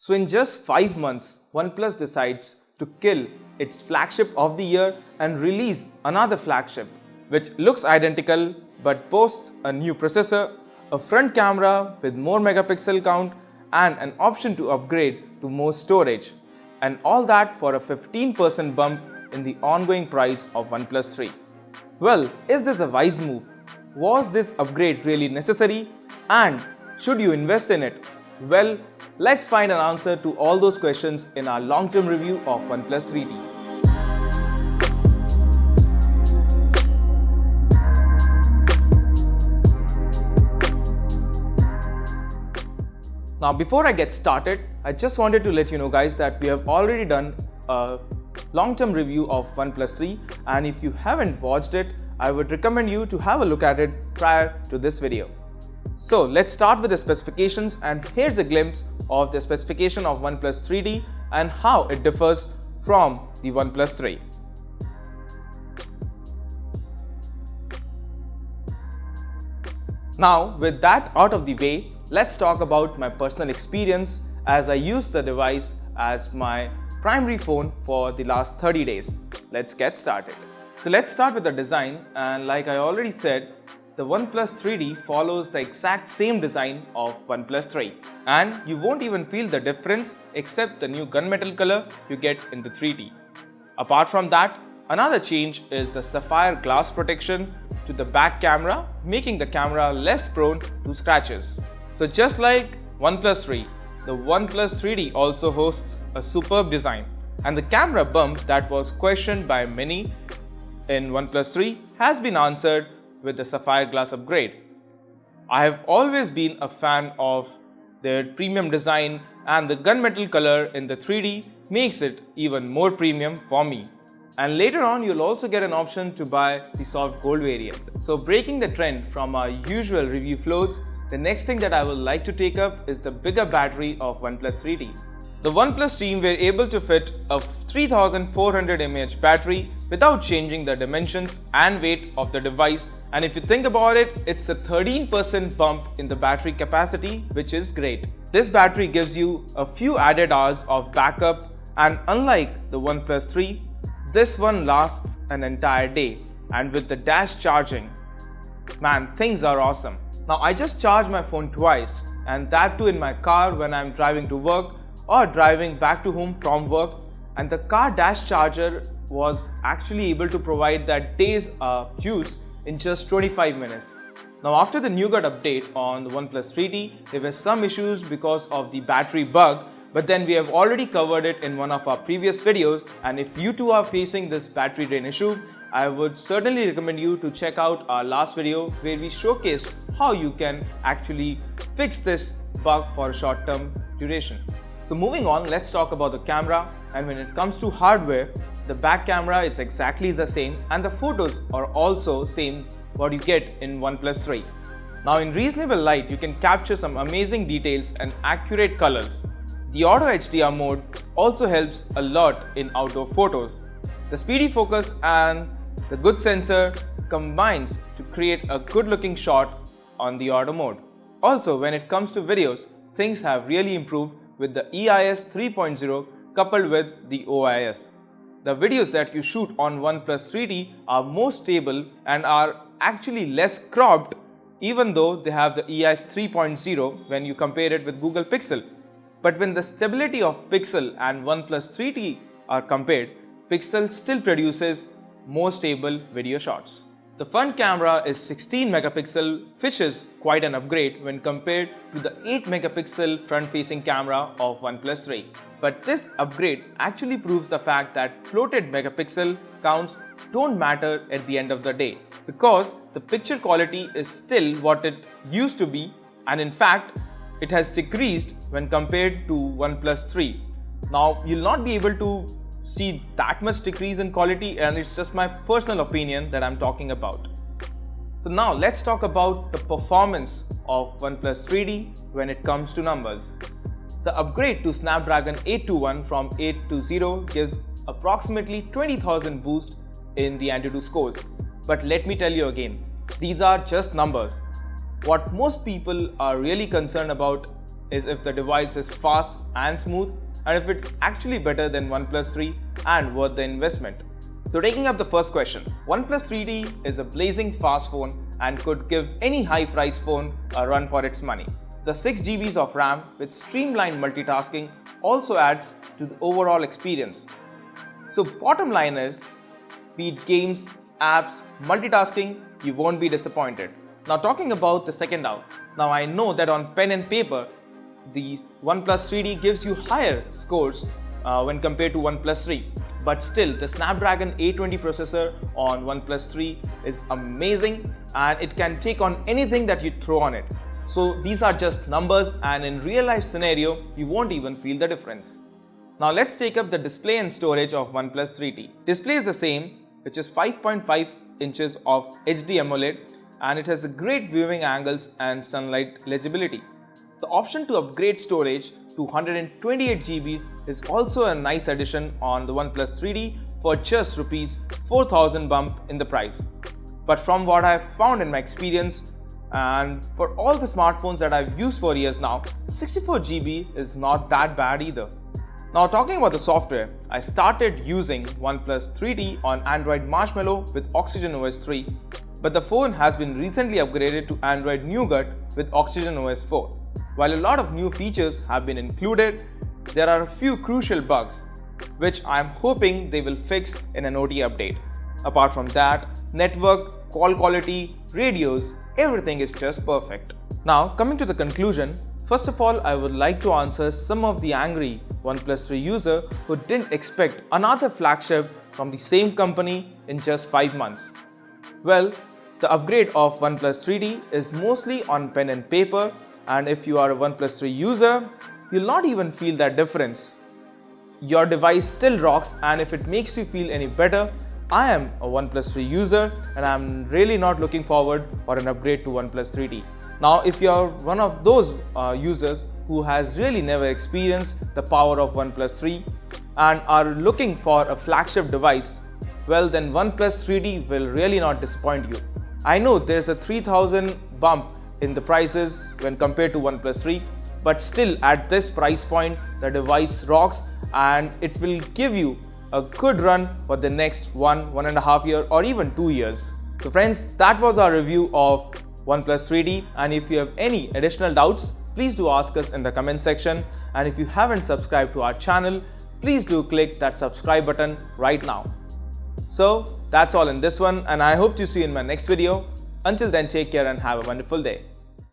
So in just 5 months, OnePlus decides to kill its flagship of the year and release another flagship, which looks identical but boasts a new processor, a front camera with more megapixel count, and an option to upgrade to more storage. And all that for a 15% bump in the ongoing price of OnePlus 3. Well, is this a wise move? Was this upgrade really necessary? And should you invest in it? Well, let's find an answer to all those questions in our long-term review of OnePlus 3T. Now before I get started, I just wanted to let you know guys that we have already done a long-term review of OnePlus 3, and if you haven't watched it, I would recommend you to have a look at it prior to this video. So let's start with the specifications, and here's a glimpse of the specification of OnePlus 3T and how it differs from the OnePlus 3. Now with that out of the way, let's talk about my personal experience as I use the device as my primary phone for the last 30 days. Let's get started. So let's start with the design, and like I already said, the OnePlus 3T follows the exact same design of OnePlus 3, and you won't even feel the difference except the new gunmetal color you get in the 3T. Apart from that, another change is the sapphire glass protection to the back camera, making the camera less prone to scratches. So just like OnePlus 3, the OnePlus 3T also hosts a superb design, and the camera bump that was questioned by many in OnePlus 3 has been answered with the sapphire glass upgrade. I have always been a fan of their premium design, and the gunmetal color in the 3D makes it even more premium for me. And later on, you'll also get an option to buy the soft gold variant. So breaking the trend from our usual review flows, the next thing that I would like to take up is the bigger battery of OnePlus 3T. The OnePlus team were able to fit a 3400 mAh battery without changing the dimensions and weight of the device, and if you think about it, it's a 13% bump in the battery capacity, which is great. This battery gives you a few added hours of backup, and unlike the OnePlus 3, this one lasts an entire day, and with the dash charging, man, things are awesome. Now I just charged my phone twice, and that too in my car when I'm driving to work or driving back to home from work, and the car dash charger was actually able to provide that day's juice in just 25 minutes. Now after the nougat update on the OnePlus 3T, there were some issues because of the battery bug, but then we have already covered it in one of our previous videos, and if you too are facing this battery drain issue, I would certainly recommend you to check out our last video where we showcased how you can actually fix this bug for a short-term duration. So moving on, let's talk about the camera, and when it comes to hardware, the back camera is exactly the same, and the photos are also same what you get in OnePlus 3. Now in reasonable light, you can capture some amazing details and accurate colors. The Auto HDR mode also helps a lot in outdoor photos. The speedy focus and the good sensor combines to create a good looking shot on the auto mode. Also, when it comes to videos, things have really improved with the EIS 3.0 coupled with the OIS. The videos that you shoot on OnePlus 3T are more stable and are actually less cropped, even though they have the EIS 3.0 when you compare it with Google Pixel. But when the stability of Pixel and OnePlus 3T are compared, Pixel still produces more stable video shots. The front camera is 16 megapixel, which is quite an upgrade when compared to the 8 megapixel front-facing camera of OnePlus 3. But this upgrade actually proves the fact that floated megapixel counts don't matter at the end of the day, because the picture quality is still what it used to be, and in fact, it has decreased when compared to OnePlus 3. Now, you'll not be able to see that much decrease in quality, and it's just my personal opinion that I'm talking about. So now let's talk about the performance of OnePlus 3T when it comes to numbers. The upgrade to Snapdragon 821 from 820 gives approximately 20,000 boost in the Antutu scores. But let me tell you again, these are just numbers. What most people are really concerned about is if the device is fast and smooth and if it's actually better than OnePlus 3 and worth the investment. So taking up the first question, OnePlus 3T is a blazing fast phone and could give any high-priced phone a run for its money. The 6 GB of RAM with streamlined multitasking also adds to the overall experience. So bottom line is, be it games, apps, multitasking, you won't be disappointed. Now talking about the second out. Now I know that on pen and paper, the OnePlus 3T gives you higher scores when compared to OnePlus 3. But still, the Snapdragon 820 processor on OnePlus 3 is amazing and it can take on anything that you throw on it. So these are just numbers, and in real life scenario, you won't even feel the difference. Now let's take up the display and storage of OnePlus 3T. Display is the same, which is 5.5 inches of HD AMOLED, and it has great viewing angles and sunlight legibility. The option to upgrade storage to 128 GB is also a nice addition on the OnePlus 3T for just Rs 4000 bump in the price. But from what I have found in my experience, and for all the smartphones that I've used for years now, 64 GB is not that bad either. Now talking about the software, I started using OnePlus 3T on Android Marshmallow with Oxygen OS 3, but the phone has been recently upgraded to Android Nougat with Oxygen OS 4. While a lot of new features have been included, there are a few crucial bugs, which I'm hoping they will fix in an OT update. Apart from that, network, call quality, radios, everything is just perfect. Now coming to the conclusion, first of all I would like to answer some of the angry OnePlus 3 user who didn't expect another flagship from the same company in just 5 months. Well, the upgrade of OnePlus 3T is mostly on pen and paper, and if you are a OnePlus 3 user, you'll not even feel that difference. Your device still rocks, and if it makes you feel any better, I am a OnePlus 3 user and I'm really not looking forward for an upgrade to OnePlus 3T. Now if you are one of those users who has really never experienced the power of OnePlus 3 and are looking for a flagship device, well then OnePlus 3T will really not disappoint you. I know there's a 3000 bump in the prices when compared to OnePlus 3, but still at this price point the device rocks and it will give you a good run for the next 1.5 years or even 2 years. So friends, that was our review of OnePlus 3T, and if you have any additional doubts, please do ask us in the comment section, and if you haven't subscribed to our channel, please do click that subscribe button right now. So that's all in this one, and I hope to see you in my next video. Until then, take care and have a wonderful day.